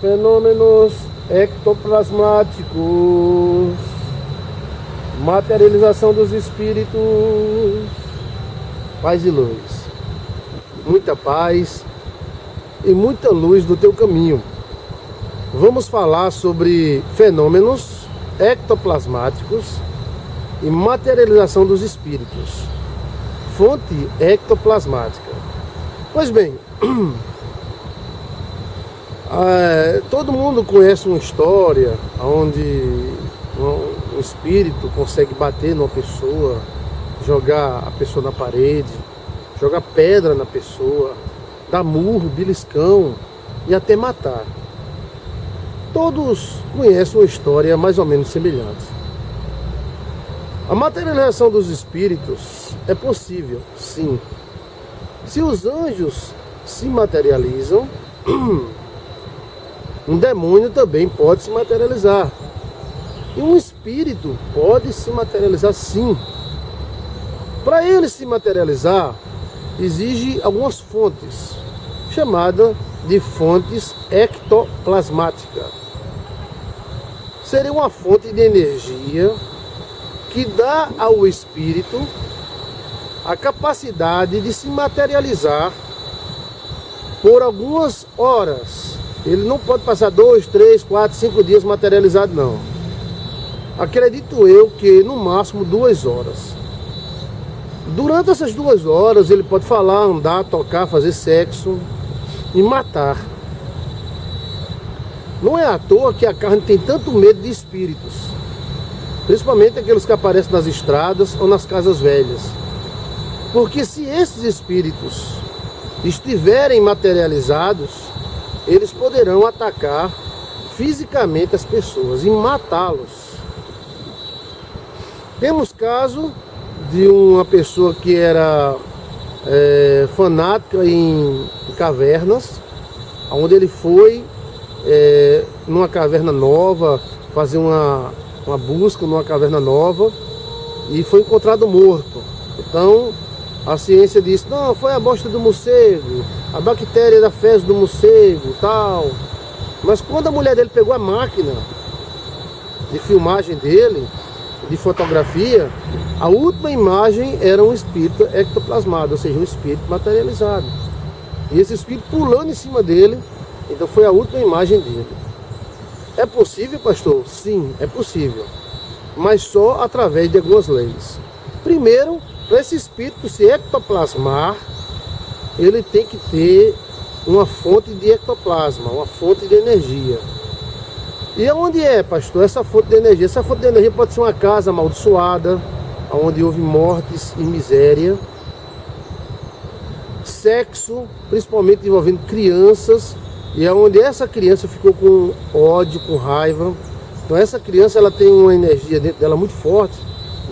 Fenômenos ectoplasmáticos, materialização dos espíritos, paz e luz, muita paz e muita luz do teu caminho. Vamos falar sobre fenômenos ectoplasmáticos e materialização dos espíritos, fonte ectoplasmática. Pois bem, todo mundo conhece uma história onde um espírito consegue bater numa pessoa, jogar a pessoa na parede, jogar pedra na pessoa, dar murro, beliscão e até matar. Todos conhecem uma história mais ou menos semelhante. A materialização dos espíritos é possível, sim. Se os anjos se materializam, um demônio também pode se materializar. E um espírito pode se materializar, sim. Para ele se materializar, exige algumas fontes, chamada de fontes ectoplasmáticas. Seria uma fonte de energia que dá ao espírito a capacidade de se materializar por algumas horas. Ele não pode passar 2, 3, 4, 5 dias materializado, não. Acredito eu que no máximo 2 horas. Durante essas 2 horas ele pode falar, andar, tocar, fazer sexo e matar. Não é à toa que a carne tem tanto medo de espíritos, principalmente aqueles que aparecem nas estradas ou nas casas velhas. Porque se esses espíritos estiverem materializados, eles poderão atacar fisicamente as pessoas e matá-los. Temos caso de uma pessoa que era fanática em cavernas, onde ele foi numa caverna nova, fazer uma busca numa caverna nova e foi encontrado morto. Então a ciência disse, não, foi a bosta do morcego, a bactéria da fezes do morcego, tal. Mas quando a mulher dele pegou a máquina de filmagem dele, de fotografia, a última imagem era um espírito ectoplasmado, ou seja, um espírito materializado. E esse espírito pulando em cima dele, então foi a última imagem dele. É possível, pastor? Sim, é possível. Mas só através de algumas leis. Primeiro, para esse espírito se ectoplasmar, ele tem que ter uma fonte de ectoplasma, uma fonte de energia. E aonde é, pastor, essa fonte de energia? Essa fonte de energia pode ser uma casa amaldiçoada, onde houve mortes e miséria. Sexo, principalmente envolvendo crianças, e é onde essa criança ficou com ódio, com raiva. Então essa criança ela tem uma energia dentro dela muito forte,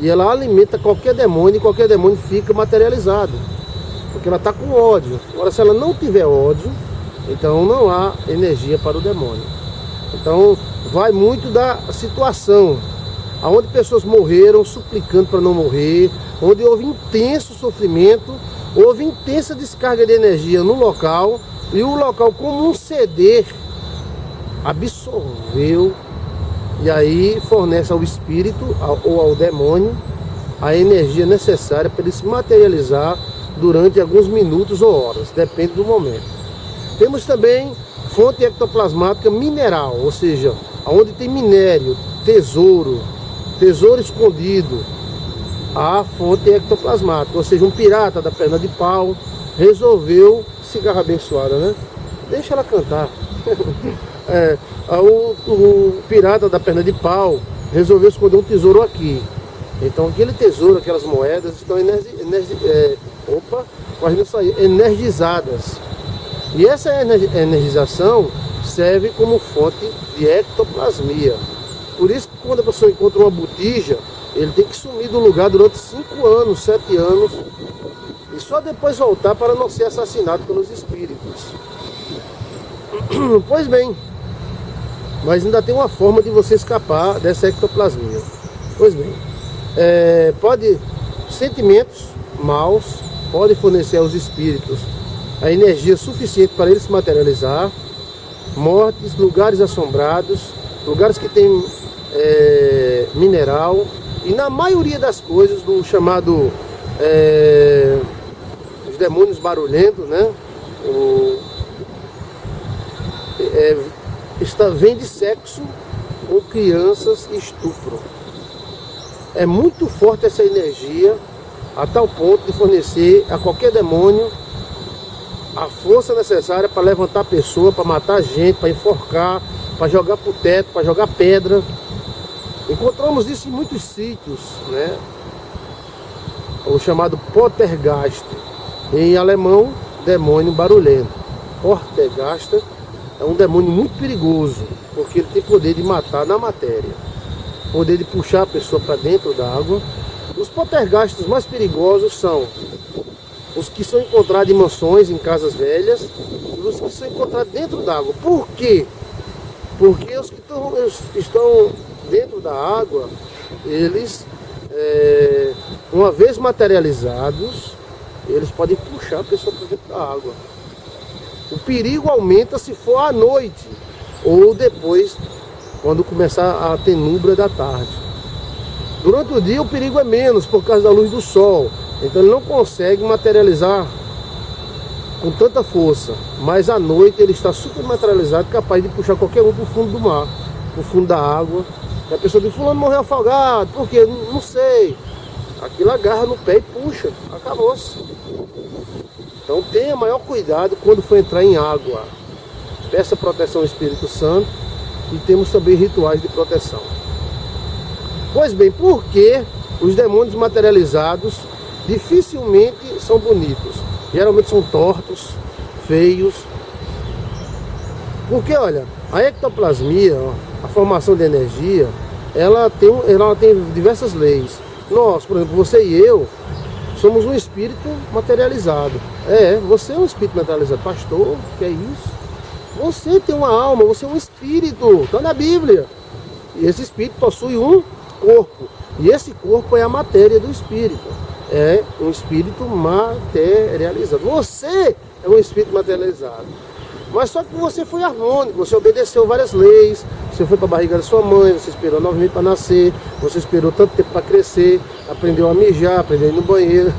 e ela alimenta qualquer demônio, e qualquer demônio fica materializado, porque ela está com ódio. Agora, se ela não tiver ódio, então não há energia para o demônio. Então vai muito da situação, onde pessoas morreram suplicando para não morrer, onde houve intenso sofrimento, houve intensa descarga de energia no local, e o local, como um CD, absorveu, e aí fornece ao espírito ou ao demônio a energia necessária para ele se materializar durante alguns minutos ou horas, depende do momento. Temos também fonte ectoplasmática mineral, ou seja, onde tem minério, tesouro escondido, a fonte ectoplasmática, ou seja, um pirata da perna de pau resolveu, cigarra abençoada, né? Deixa ela cantar. O pirata da perna de pau resolveu esconder um tesouro aqui. Então aquele tesouro, aquelas moedas estão energizadas. E essa energização serve como fonte de ectoplasmia. Por isso que quando a pessoa encontra uma botija, ele tem que sumir do lugar durante 5 anos, 7 anos, e só depois voltar para não ser assassinado pelos espíritos. Pois bem, mas ainda tem uma forma de você escapar dessa ectoplasmia. Pois bem, sentimentos maus podem fornecer aos espíritos a energia suficiente para ele se materializar. mortes, lugares assombrados, lugares que tem mineral, e na maioria das coisas do chamado os demônios barulhentos, né? Vem de sexo com crianças e estupro. É muito forte essa energia, a tal ponto de fornecer a qualquer demônio a força necessária para levantar a pessoa, para matar gente, para enforcar, para jogar pro teto, para jogar pedra. Encontramos isso em muitos sítios, né? O chamado Poltergeist, em alemão, demônio barulhento. Poltergeist é um demônio muito perigoso, porque ele tem poder de matar na matéria, poder de puxar a pessoa para dentro da água. Os poltergeists mais perigosos são os que são encontrados em mansões, em casas velhas, e os que são encontrados dentro d'água. Por quê? Porque os que estão dentro da água, eles, uma vez materializados, eles podem puxar a pessoa para dentro da água. O perigo aumenta se for à noite, ou depois, quando começar a tenúbria da tarde. Durante o dia o perigo é menos, por causa da luz do sol. Então ele não consegue materializar com tanta força. Mas à noite ele está super materializado, capaz de puxar qualquer um para o fundo do mar, para o fundo da água. E a pessoa diz, fulano morreu afogado, por quê? Não sei. Aquilo agarra no pé e puxa, acabou-se. Então tenha maior cuidado quando for entrar em água. Peça proteção ao Espírito Santo, e temos também rituais de proteção. Pois bem, por que os demônios materializados dificilmente são bonitos? Geralmente são tortos, feios. Porque, olha, a ectoplasmia, a formação de energia, ela tem diversas leis. Nós, por exemplo, você e eu, somos um espírito materializado. Você é um espírito materializado. Pastor, que é isso? Você tem uma alma, você é um espírito. Está na Bíblia. E esse espírito possui um corpo. E esse corpo é a matéria do espírito. É um espírito materializado. Você é um espírito materializado. Mas só que você foi harmônico, você obedeceu várias leis, você foi para a barriga da sua mãe, você esperou 9 meses para nascer, você esperou tanto tempo para crescer, aprendeu a mijar, aprendeu a ir no banheiro.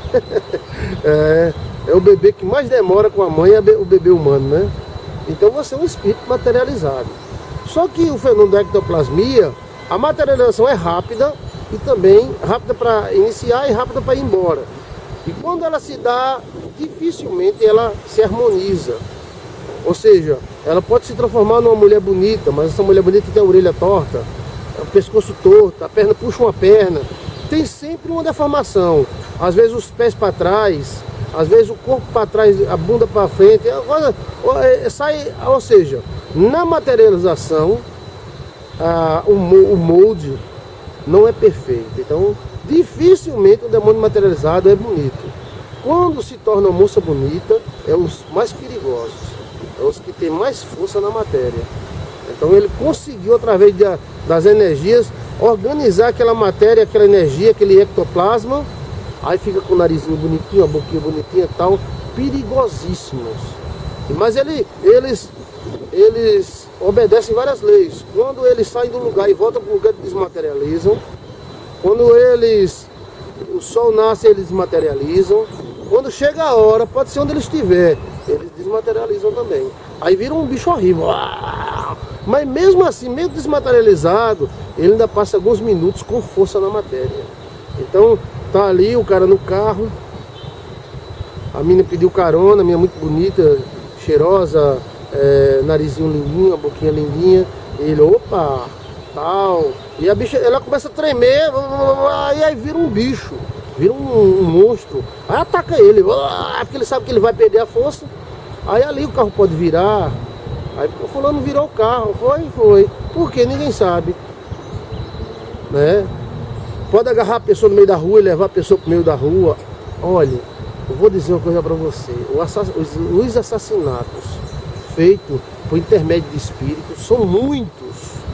É o bebê que mais demora com a mãe, é o bebê humano, né? Então você é um espírito materializado. Só que o fenômeno da ectoplasmia, a materialização é rápida, e também rápida para iniciar e rápida para ir embora. E quando ela se dá, dificilmente ela se harmoniza. Ou seja, ela pode se transformar numa mulher bonita, mas essa mulher bonita tem a orelha torta, o pescoço torto, a perna puxa uma perna. Tem sempre uma deformação. Às vezes os pés para trás, às vezes o corpo para trás, a bunda para frente. Agora, ou seja, na materialização, o molde não é perfeito. Então, dificilmente o demônio materializado é bonito. Quando se torna uma moça bonita, é os mais perigosos. É os que têm mais força na matéria. Então ele conseguiu, através das energias, organizar aquela matéria, aquela energia, aquele ectoplasma. Aí fica com o narizinho bonitinho, a boquinha bonitinha e tal. Perigosíssimos. Mas eles obedecem várias leis. Quando eles saem do lugar e voltam para o lugar, desmaterializam. Quando o sol nasce, eles desmaterializam. Quando chega a hora, pode ser onde ele estiver, eles desmaterializam também. Aí vira um bicho horrível. Mas mesmo assim, mesmo desmaterializado, ele ainda passa alguns minutos com força na matéria. Então, tá ali o cara no carro, a menina pediu carona, a menina muito bonita, cheirosa, narizinho lindinho, a boquinha lindinha. Ele, opa, tal. E a bicha, ela começa a tremer, e aí vira um bicho. Vira um monstro, aí ataca ele, porque ele sabe que ele vai perder a força. Aí ali o carro pode virar. Aí o fulano virou o carro, foi. Por quê? Ninguém sabe, né? Pode agarrar a pessoa no meio da rua e levar a pessoa para o meio da rua. Olha, eu vou dizer uma coisa para você. Os assassinatos feitos por intermédio de espíritos são muitos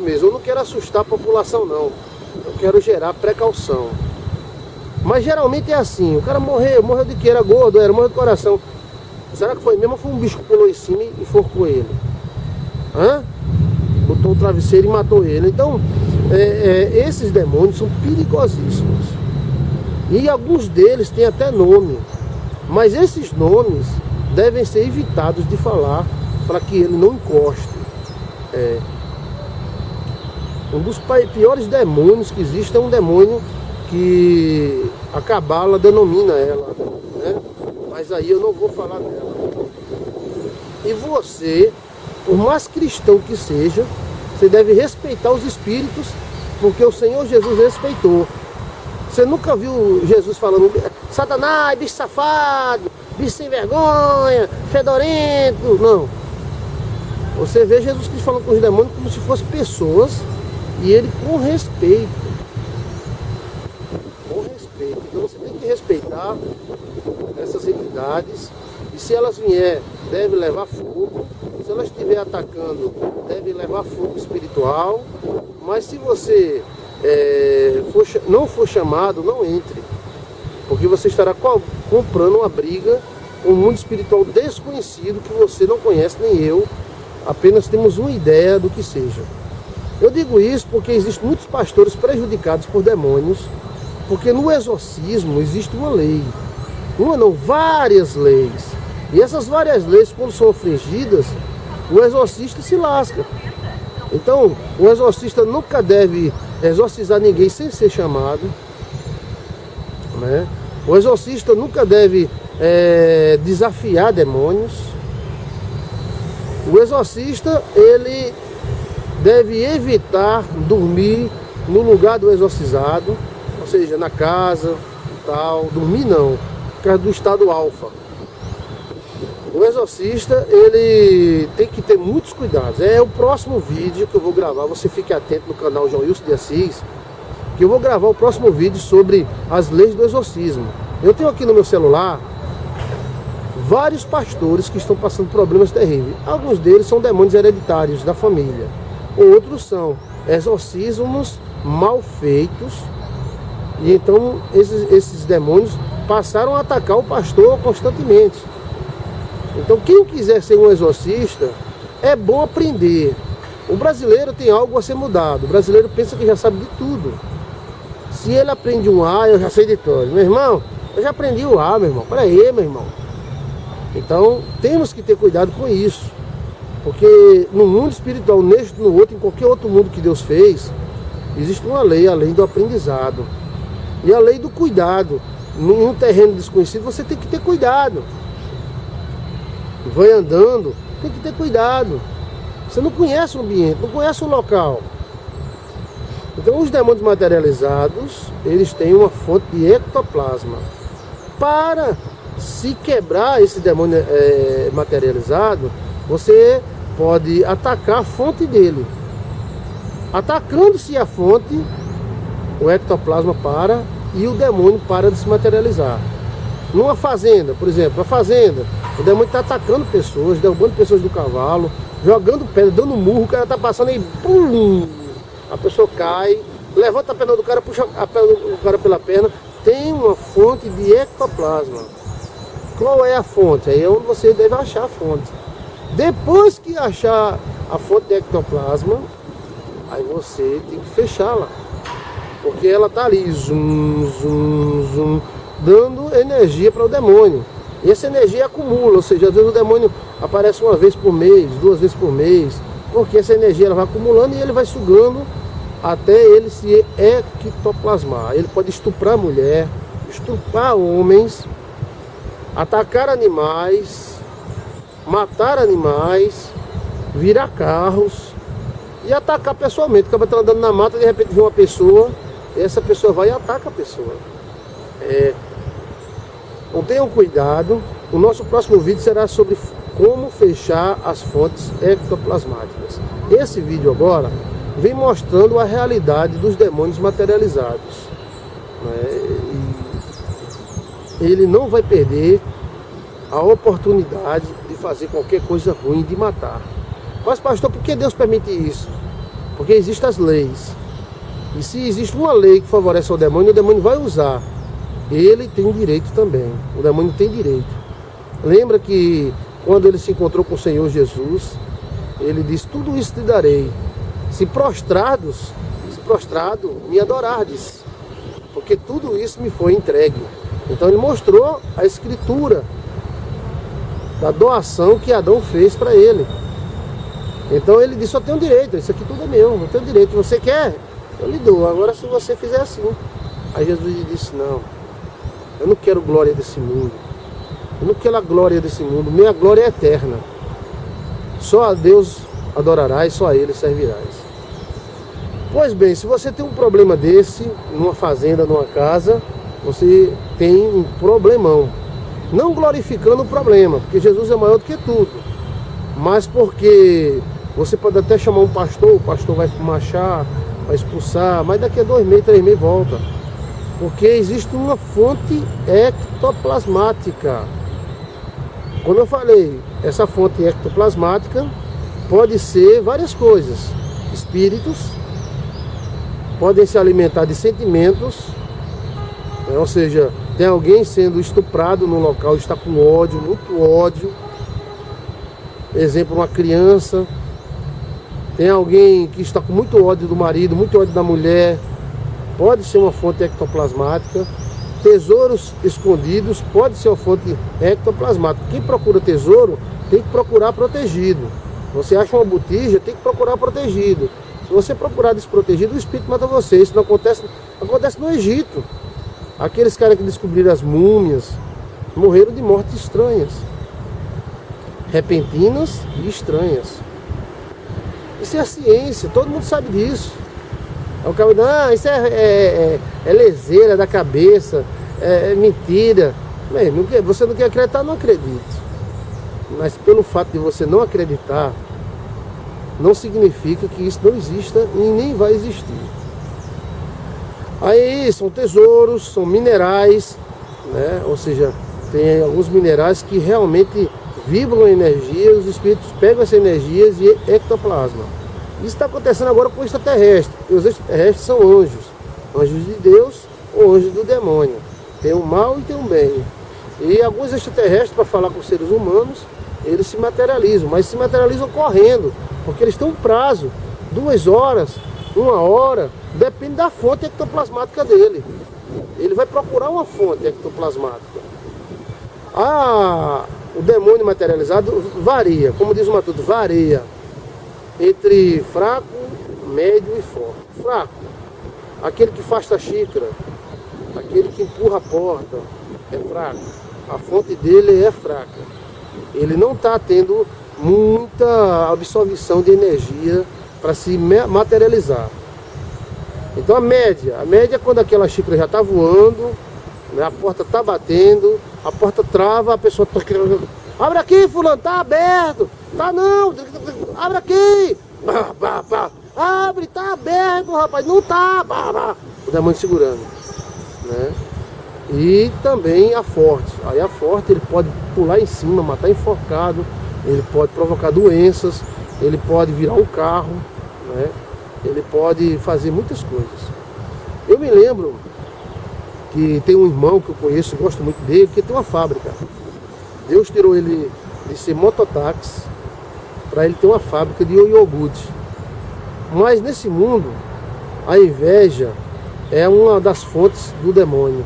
mesmo. Eu não quero assustar a população, não. Eu quero gerar precaução. Mas geralmente é assim, o cara morreu de que? Era gordo, morreu do coração. Será que foi mesmo ou foi um bicho que pulou em cima e enforcou ele? Hã? Botou o travesseiro e matou ele. Então, esses demônios são perigosíssimos. E alguns deles têm até nome. Mas esses nomes devem ser evitados de falar para que ele não encoste. Um dos piores demônios que existe é um demônio que a Cabala denomina ela, né? Mas aí eu não vou falar dela. E você, por mais cristão que seja, você deve respeitar os espíritos, porque o Senhor Jesus respeitou. Você nunca viu Jesus falando: Satanás, bicho safado, bicho sem vergonha, fedorento? Não. Você vê Jesus Cristo falando com os demônios como se fossem pessoas, e ele com respeito. Com respeito. Então você tem que respeitar essas entidades. E se elas vier, deve levar fogo. Se elas estiver atacando, deve levar fogo espiritual. Mas se você não for chamado, não entre. Porque você estará comprando uma briga com um mundo espiritual desconhecido que você não conhece, nem eu. Apenas temos uma ideia do que seja. Eu digo isso porque existem muitos pastores prejudicados por demônios, porque no exorcismo existe uma lei. Uma não, várias leis. E essas várias leis, quando são infringidas, o exorcista se lasca. Então, o exorcista nunca deve exorcizar ninguém sem ser chamado, né? O exorcista nunca deve desafiar demônios. O exorcista, ele deve evitar dormir no lugar do exorcizado, ou seja, na casa e tal. Dormir não, por causa do estado alfa. O exorcista, ele tem que ter muitos cuidados. É o próximo vídeo que eu vou gravar, você fique atento no canal João Wilson de Assis, que eu vou gravar o próximo vídeo sobre as leis do exorcismo. Eu tenho aqui no meu celular vários pastores que estão passando problemas terríveis. Alguns deles são demônios hereditários da família. Outros são exorcismos mal feitos. E então esses demônios passaram a atacar o pastor constantemente. Então quem quiser ser um exorcista, é bom aprender. O brasileiro tem algo a ser mudado. O brasileiro pensa que já sabe de tudo. Se ele aprende um A, eu já sei de tudo. Meu irmão, eu já aprendi o A, meu irmão. Peraí, meu irmão. Então, temos que ter cuidado com isso. Porque no mundo espiritual, neste, no outro, em qualquer outro mundo que Deus fez, existe uma lei, a lei do aprendizado. E a lei do cuidado. Num terreno desconhecido, você tem que ter cuidado. Vai andando, tem que ter cuidado. Você não conhece o ambiente, não conhece o local. Então, os demônios materializados, eles têm uma fonte de ectoplasma. Para se quebrar esse demônio materializado, você pode atacar a fonte dele. Atacando-se a fonte, o ectoplasma para e o demônio para de se materializar. Numa fazenda, por exemplo, a fazenda, o demônio está atacando pessoas, derrubando pessoas do cavalo, jogando pedra, dando murro, o cara está passando aí, pum, a pessoa cai, levanta a perna do cara, puxa a perna do cara pela perna. Tem uma fonte de ectoplasma. Qual é a fonte? Aí é onde você deve achar a fonte. Depois que achar a fonte de ectoplasma, aí você tem que fechá-la. Porque ela está ali, zum, zum, zum, dando energia para o demônio. E essa energia acumula, ou seja, às vezes o demônio aparece uma vez por mês, 2 vezes por mês, porque essa energia ela vai acumulando e ele vai sugando até ele se ectoplasmar. Ele pode estuprar a mulher, estuprar homens, atacar animais, matar animais, virar carros e atacar pessoalmente. Acaba andando na mata, de repente vê uma pessoa, e essa pessoa vai e ataca a pessoa. Então tenham cuidado. O nosso próximo vídeo será sobre como fechar as fontes ectoplasmáticas. Esse vídeo agora vem mostrando a realidade dos demônios materializados. Ele não vai perder a oportunidade de fazer qualquer coisa ruim, de matar. Mas pastor, por que Deus permite isso? Porque existem as leis. E se existe uma lei que favorece o demônio vai usar. Ele tem direito também. O demônio tem direito. Lembra que quando ele se encontrou com o Senhor Jesus, ele disse: tudo isso te darei, se prostrado, me adorardes, porque tudo isso me foi entregue. Então ele mostrou a escritura da doação que Adão fez para ele. Então ele disse: eu tenho direito, isso aqui tudo é meu, eu tenho direito, você quer? Eu lhe dou, agora se você fizer assim. Aí Jesus lhe disse: não, eu não quero glória desse mundo, eu não quero a glória desse mundo, minha glória é eterna. Só a Deus adorarás, só a Ele servirás. Pois bem, se você tem um problema desse, numa fazenda, numa casa, você tem um problemão. Não glorificando o problema, porque Jesus é maior do que tudo, mas porque você pode até chamar um pastor, o pastor vai marchar, vai expulsar, mas daqui a 2 meses, 3 meses volta. Porque existe uma fonte ectoplasmática. Como eu falei, essa fonte ectoplasmática pode ser várias coisas. Espíritos podem se alimentar de sentimentos, ou seja, tem alguém sendo estuprado no local, está com ódio, muito ódio. Exemplo, uma criança. Tem alguém que está com muito ódio do marido, muito ódio da mulher. Pode ser uma fonte ectoplasmática. Tesouros escondidos pode ser uma fonte ectoplasmática. Quem procura tesouro tem que procurar protegido. Você acha uma botija, tem que procurar protegido. Se você procurar desprotegido, o espírito mata você. Isso não acontece no Egito. Aqueles caras que descobriram as múmias morreram de mortes estranhas, repentinas e estranhas. Isso é a ciência, todo mundo sabe disso. O cara diz: não, isso é leseira da cabeça, é mentira. Bem, você não quer acreditar, não acredite. Mas pelo fato de você não acreditar, não significa que isso não exista e nem vai existir. Aí são tesouros, são minerais, né? Ou seja, tem alguns minerais que realmente vibram a energia, os espíritos pegam essas energias e ectoplasmam. Isso está acontecendo agora com o extraterrestre. E os extraterrestres são anjos. Anjos de Deus ou anjos do demônio. Tem o mal e tem o bem. E alguns extraterrestres, para falar com os seres humanos, eles se materializam, mas se materializam correndo, porque eles têm um prazo, 2 horas, 1 hora, depende da fonte ectoplasmática dele. Ele vai procurar uma fonte ectoplasmática. O demônio materializado varia, como diz o Matuto, varia entre fraco, médio e forte. Fraco, aquele que afasta a xícara, aquele que empurra a porta, é fraco. A fonte dele é fraca. Ele não está tendo muita absorção de energia para se materializar. Então a média é quando aquela xícara já está voando, né, a porta está batendo, a porta trava, a pessoa está querendo: abre aqui, fulano, tá aberto. Tá não, abre aqui. Abre, tá aberto, rapaz, não tá. O demônio segurando, né? E também a forte. Aí a forte, ele pode pular em cima, matar enforcado, ele pode provocar doenças, ele pode virar um carro, né? Ele pode fazer muitas coisas. Eu me lembro que tem um irmão que eu conheço, gosto muito dele, que tem uma fábrica. Deus tirou ele de ser mototáxi para ele ter uma fábrica de iogurte. Mas nesse mundo, a inveja é uma das fontes do demônio.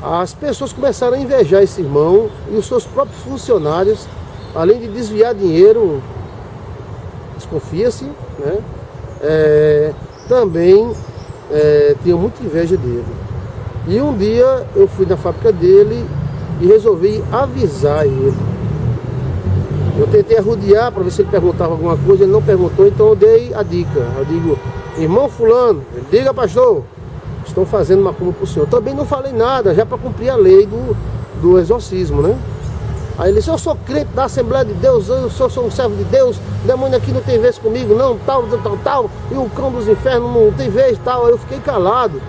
As pessoas começaram a invejar esse irmão e os seus próprios funcionários, além de desviar dinheiro, desconfia-se, né? Também tinham muita inveja dele. E um dia eu fui na fábrica dele e resolvi avisar ele. Eu tentei arrodear para ver se ele perguntava alguma coisa, ele não perguntou, então eu dei a dica. Eu digo: irmão fulano, diga pastor, estão fazendo macumba para o senhor. Também não falei nada, já para cumprir a lei do exorcismo, né? Aí ele disse: eu sou crente da Assembleia de Deus, eu sou um servo de Deus, o demônio aqui não tem vez comigo, não, tal, e o cão dos infernos não tem vez, tal. Aí eu fiquei calado,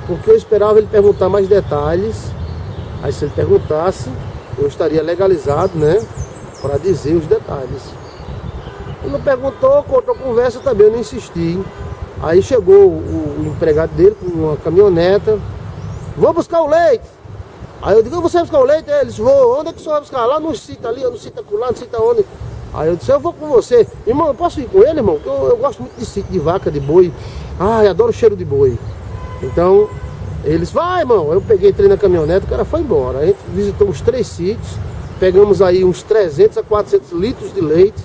porque eu esperava ele perguntar mais detalhes. Aí se ele perguntasse, eu estaria legalizado, né, para dizer os detalhes. Ele não perguntou, cortou a conversa também, eu não insisti. Aí chegou o empregado dele com uma caminhoneta: vou buscar o leite. Aí eu digo, você vai buscar o leite? Eles vão, onde é que o senhor vai buscar? Lá no sítio ali, no sítio acolá, no sítio onde? Aí eu disse, eu vou com você. Irmão, eu posso ir com ele, irmão? Eu gosto muito de sítio, de vaca, de boi. Ai, adoro o cheiro de boi. Então, eles, vai, irmão. Eu peguei, entrei na caminhonete, o cara foi embora. A gente visitou os 3 sítios, pegamos aí uns 300 a 400 litros de leite.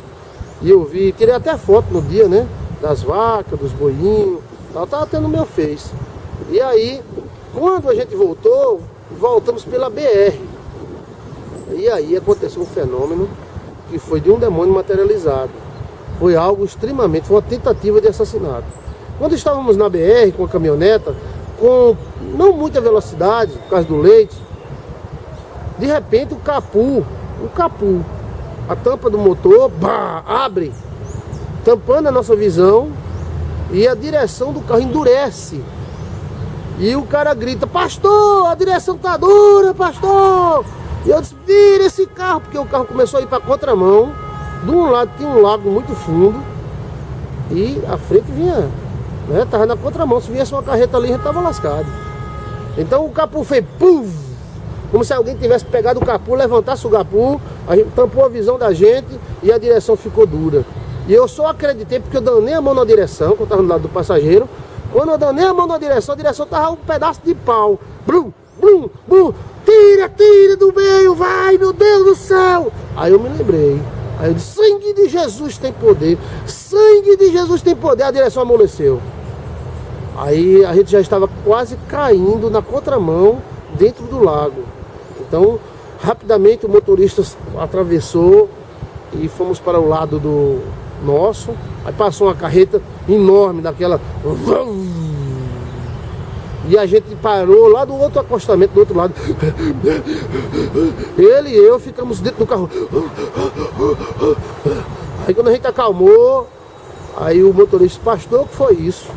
E eu vi, tirei até foto no dia, né? Das vacas, dos boinhos, tal, tava tendo no meu Face. E aí, quando a gente voltou, voltamos pela BR. E aí aconteceu um fenômeno que foi de um demônio materializado. Foi algo extremamente, foi uma tentativa de assassinato. Quando estávamos na BR com a caminhoneta, com não muita velocidade, por causa do leite, de repente o capô, a tampa do motor, abre, tampando a nossa visão, e a direção do carro endurece. E o cara grita, pastor, a direção tá dura, pastor. E eu disse, vira esse carro, porque o carro começou a ir para contramão. De um lado tinha um lago muito fundo e a frente vinha, né, tava na contramão. Se viesse uma carreta ali, a gente tava lascado. Então o capô fez puf, como se alguém tivesse pegado o capô, levantasse o capô, a gente tampou a visão da gente e a direção ficou dura. E eu só acreditei porque eu danei a mão na direção, quando eu tava do lado do passageiro. Quando eu danei a mão na direção, a direção tava um pedaço de pau. Blum, blum, blum. Tira do meio, vai, meu Deus do céu. Aí eu me lembrei. Aí eu disse, sangue de Jesus tem poder. Sangue de Jesus tem poder. A direção amoleceu. Aí a gente já estava quase caindo na contramão dentro do lago. Então, rapidamente o motorista atravessou e fomos para o lado do nosso. Aí passou uma carreta enorme daquela. E a gente parou lá do outro acostamento, do outro lado. Ele e eu ficamos dentro do carro. Aí quando a gente acalmou, aí o motorista, pastor, o que foi isso?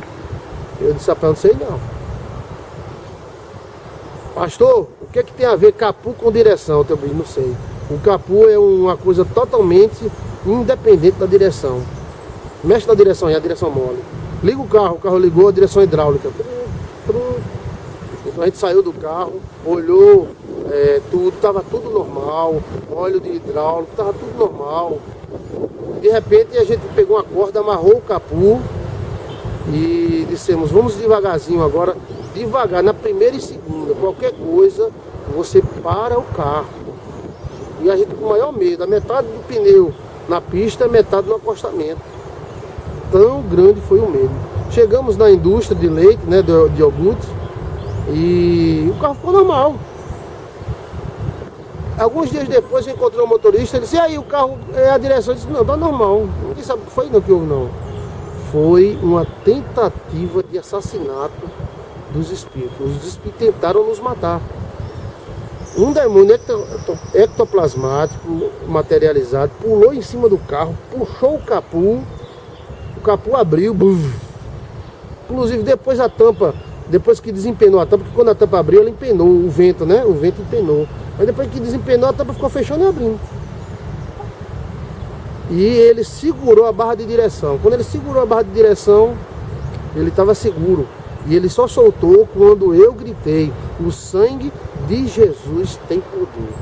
Eu disse, rapaz, não sei não. Pastor, o que é que tem a ver capô com direção? Eu também não sei. O capô é uma coisa totalmente independente da direção. Mexe na direção aí, a direção mole. Liga o carro ligou, a direção hidráulica. Então a gente saiu do carro, olhou tudo, estava tudo normal, óleo de hidráulico, estava tudo normal. De repente a gente pegou uma corda, amarrou o capô e dissemos, vamos devagarzinho agora, devagar, na primeira e segunda, qualquer coisa, você para o carro. E a gente com o maior medo, a metade do pneu na pista, a metade no acostamento. Tão grande foi o medo. Chegamos na indústria de leite, né, de iogurte, e o carro ficou normal. Alguns dias depois eu encontrei um motorista, ele disse, e aí o carro, a direção, eu disse, não, tá normal. Ninguém sabe o que foi, não, que houve não. Foi uma tentativa de assassinato dos espíritos. Os espíritos tentaram nos matar. Um demônio ectoplasmático materializado pulou em cima do carro, puxou o capô abriu, buf. Inclusive depois a tampa, depois que desempenou a tampa, porque quando a tampa abriu, ela empenou, o vento, né? O vento empenou. Mas depois que desempenou, a tampa ficou fechando e abrindo. E ele segurou a barra de direção. Quando ele segurou a barra de direção, ele estava seguro. E ele só soltou quando eu gritei, o sangue de Jesus tem poder.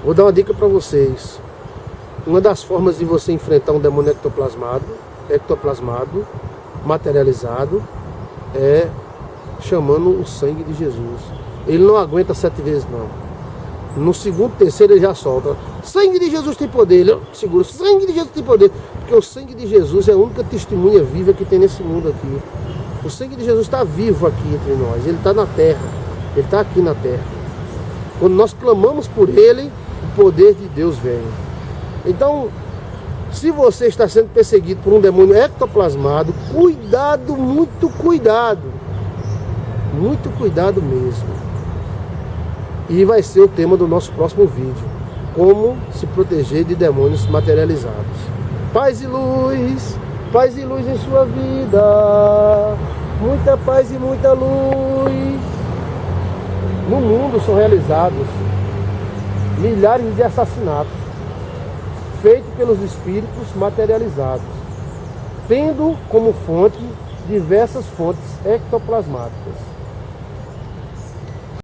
Vou dar uma dica para vocês. Uma das formas de você enfrentar um demônio ectoplasmado, materializado, é chamando o sangue de Jesus. Ele não aguenta 7 vezes não. No segundo, terceiro ele já solta. Sangue de Jesus tem poder. Ele segura, sangue de Jesus tem poder. Porque o sangue de Jesus é a única testemunha viva que tem nesse mundo aqui. O sangue de Jesus está vivo aqui entre nós. Ele está na terra. Ele está aqui na terra. Quando nós clamamos por ele, o poder de Deus vem. Então, se você está sendo perseguido por um demônio ectoplasmado, cuidado, muito cuidado. Muito cuidado mesmo. E vai ser o tema do nosso próximo vídeo. Como se proteger de demônios materializados. Paz e luz em sua vida. Muita paz e muita luz. No mundo são realizados milhares de assassinatos feitos pelos espíritos materializados, tendo como fonte diversas fontes ectoplasmáticas.